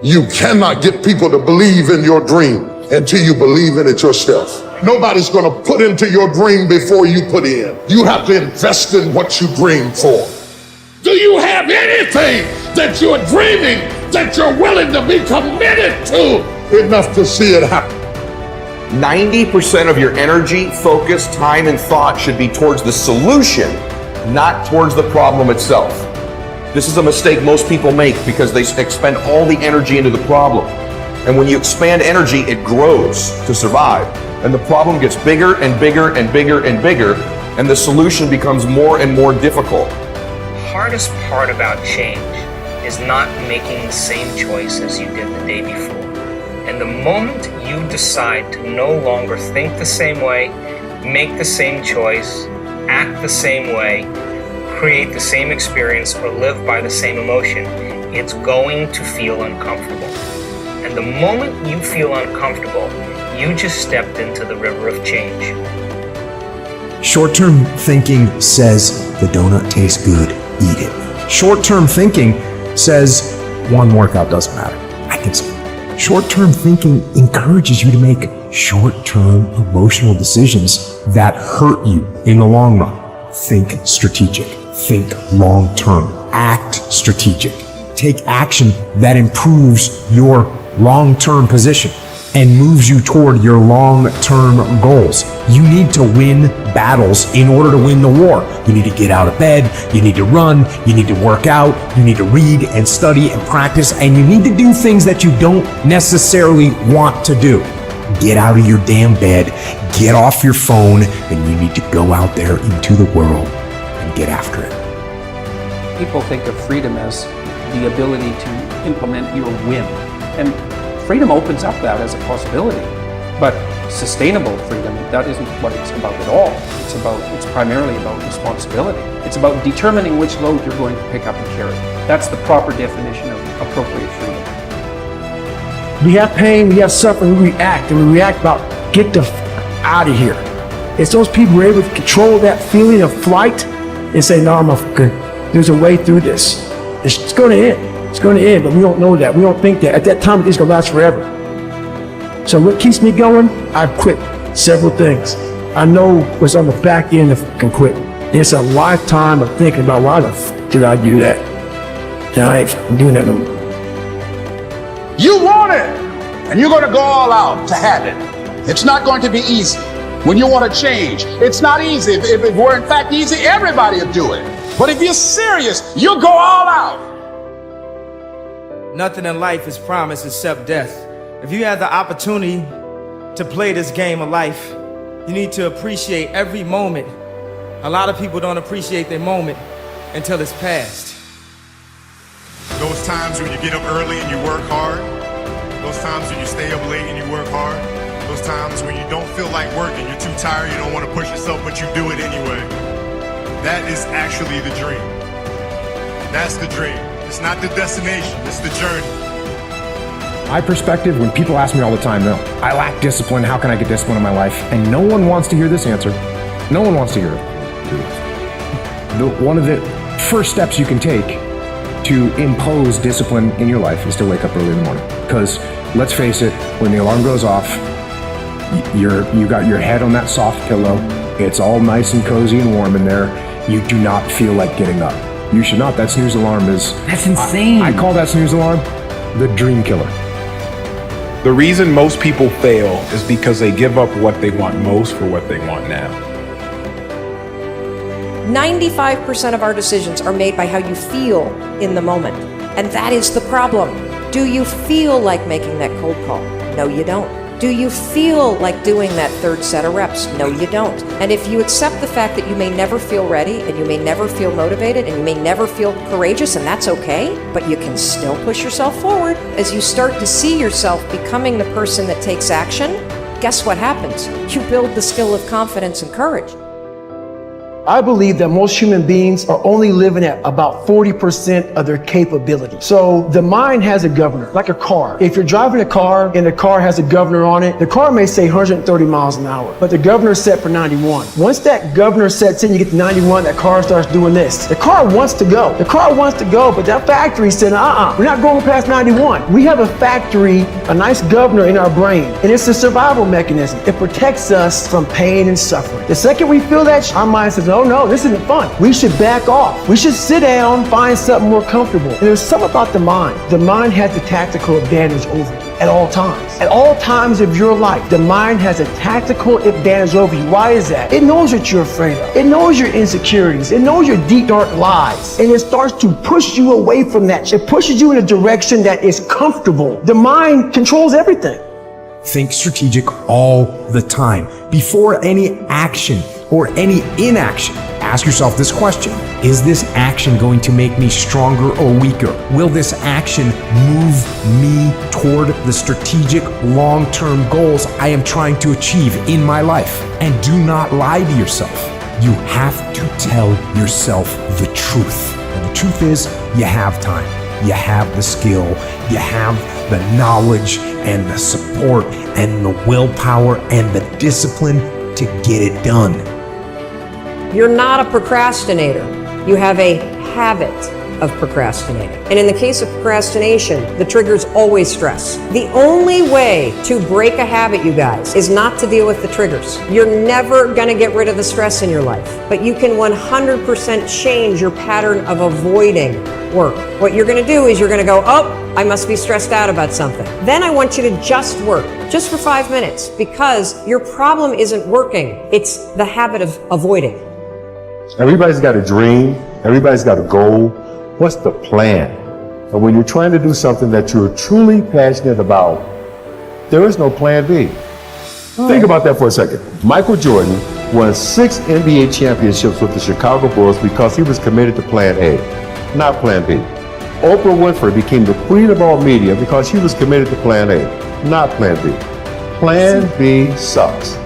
You cannot get people to believe in your dream until you believe in it yourself. Nobody's gonna put into your dream before you put in. You have to invest in what you dream for. Do you have anything that you're dreaming that you're willing to be committed to enough to see it happen? 90% of your energy, focus, time, and thought should be towards the solution, not towards the problem itself. This is a mistake most people make because they expend all the energy into the problem. And when you expand energy, it grows to survive. And the problem gets bigger and bigger and bigger and bigger, and the solution becomes more and more difficult. The hardest part about change is not making the same choice as you did the day before. And the moment you decide to no longer think the same way, make the same choice, act the same way, create the same experience, or live by the same emotion, it's going to feel uncomfortable. And the moment you feel uncomfortable, you just stepped into the river of change. Short-term thinking says the donut tastes good, eat it. Short-term thinking says one workout doesn't matter. I can say. Short-term thinking encourages you to make short-term emotional decisions that hurt you in the long run. Think strategic. Think long-term. Act strategic. Take action that improves your long-term position and moves you toward your long-term goals. You need to win battles in order to win the war. You need to get out of bed, you need to run, you need to work out, you need to read and study and practice, and you need to do things that you don't necessarily want to do. Get out of your damn bed, get off your phone, and you need to go out there into the world and get after it. People think of freedom as the ability to implement your whim. And freedom opens up that as a possibility, but sustainable freedom, that isn't what it's about at all. It's primarily about responsibility. It's about determining which load you're going to pick up and carry. That's the proper definition of appropriate freedom. We have pain, we have suffering, we react, and we react about get the out of here. It's those people who are able to control that feeling of flight and say, no, there's a way through this. It's going to end. It's going to end, but we don't know that. We don't think that. At that time, it's going to last forever. So what keeps me going? I've quit several things. I know what's on the back end of quit. It's a lifetime of thinking about why the did I do that? And I ain't doing that no more. You want it, and you're going to go all out to have it. It's not going to be easy. When you want to change, it's not easy. If it were in fact easy, everybody would do it. But if you're serious, you'll go all out. Nothing in life is promised except death. If you have the opportunity to play this game of life, you need to appreciate every moment. A lot of people don't appreciate their moment until it's past. Those times when you get up early and you work hard, those times when you stay up late and you work hard, those times when you don't feel like working, you're too tired, you don't want to push yourself, but you do it anyway. That is actually the dream. That's the dream. It's not the destination, it's the journey. My perspective, when people ask me all the time, no, I lack discipline, how can I get discipline in my life? And no one wants to hear this answer. No one wants to hear it. One of the first steps you can take to impose discipline in your life is to wake up early in the morning. Because let's face it, when the alarm goes off, you got your head on that soft pillow, it's all nice and cozy and warm in there, you do not feel like getting up. You should not. That snooze alarm is... That's insane. I call that snooze alarm the dream killer. The reason most people fail is because they give up what they want most for what they want now. 95% of our decisions are made by how you feel in the moment. And that is the problem. Do you feel like making that cold call? No, you don't. Do you feel like doing that third set of reps? No, you don't. And if you accept the fact that you may never feel ready, and you may never feel motivated, and you may never feel courageous, and that's okay, but you can still push yourself forward. As you start to see yourself becoming the person that takes action, guess what happens? You build the skill of confidence and courage. I believe that most human beings are only living at about 40% of their capability. So the mind has a governor, like a car. If you're driving a car and the car has a governor on it, the car may say 130 miles an hour, but the governor is set for 91. Once that governor sets in, you get to 91, that car starts doing this. The car wants to go. The car wants to go, but that factory said, we're not going past 91. We have a factory, a nice governor in our brain, and it's a survival mechanism. It protects us from pain and suffering. The second we feel that, our mind says, oh no, this isn't fun. We should back off. We should sit down, find something more comfortable. And there's something about the mind. The mind has the tactical advantage over you at all times. At all times of your life, the mind has a tactical advantage over you. Why is that? It knows what you're afraid of. It knows your insecurities. It knows your deep, dark lies. And it starts to push you away from that. It pushes you in a direction that is comfortable. The mind controls everything. Think strategic all the time. Before any action or any inaction, ask yourself this question. Is this action going to make me stronger or weaker? Will this action move me toward the strategic long-term goals I am trying to achieve in my life? And do not lie to yourself. You have to tell yourself the truth. And the truth is, you have time. You have the skill. You have the knowledge and the support and the willpower and the discipline to get it done. You're not a procrastinator. You have a habit of procrastinating. And in the case of procrastination, the trigger is always stress. The only way to break a habit, you guys, is not to deal with the triggers. You're never going to get rid of the stress in your life, but you can 100% change your pattern of avoiding work. What you're going to do is you're going to go, I must be stressed out about something. Then I want you to just work, just for 5 minutes, because your problem isn't working. It's the habit of avoiding. Everybody's got a dream. Everybody's got a goal. What's the plan? And when you're trying to do something that you're truly passionate about, there is no plan B. Think about that for a second. Michael Jordan won 6 NBA championships with the Chicago Bulls because he was committed to plan A, not plan B. Oprah Winfrey became the queen of all media because she was committed to plan A, not plan B. Plan B sucks.